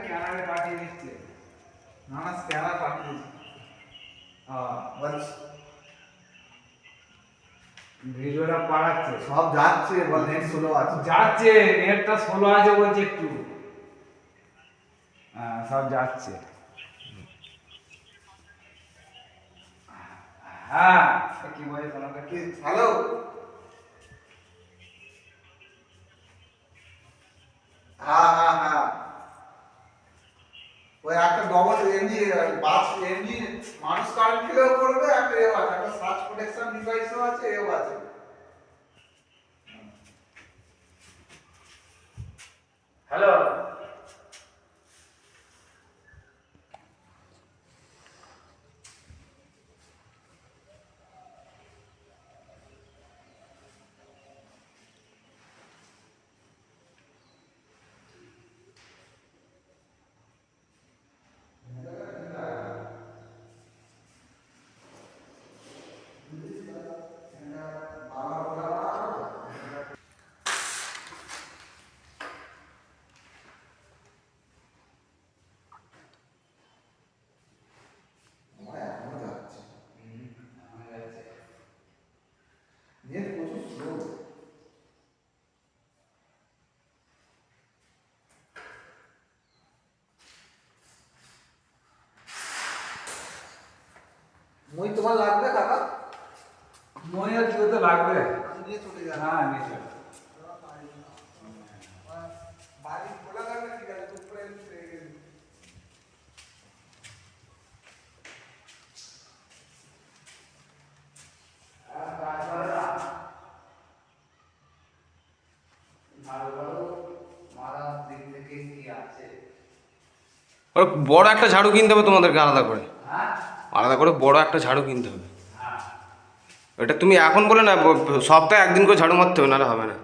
স্ক্যানারে পাঠিয়ে দিচ্ছে। না না স্ক্যানার পাঠিয়ে দিচ্ছে। বলছি ভিডিওটা পাঠাচ্ছে, সব যাচ্ছে, বল নেট স্লো আছে। যাচ্ছে, নেটটা স্লো আছে বলছে একটু। হ্যাঁ সব যাচ্ছে। হ্যাঁ কি বলে তোমাকে? কি হ্যালো, হ্যাঁ হ্যাঁ হ্যাঁ, ওই একটা ডবল এমজি বাস এমজি মানুষ কারেন্ট খেলেও করবে, একটা এও আছে, একটা সার্চ প্রোটেকশন ডিভাইসও আছে, এও আছে। হ্যালো আমার এখনো যাচ্ছে, নেট প্রচুর স্লো। মই তোমার লাগবে কাকা? মনে আর কি করতে লাগবে? আমি নিয়ে চলে যাবো। হ্যাঁ নিশ্চয়। বাড়ি খোলা থাকলে ঠিক আছে, টুক করে এমনি পেয়ে গেলি। ওর বড় একটা ঝাড়ু কিনতে হবে তোমাদেরকে, আলাদা করে বড় একটা ঝাড়ু কিনতে হবে। এটা তুমি এখন বলে না, সপ্তাহে একদিন করে ঝাড়ু মারতে হবে, নাহলে হবে না।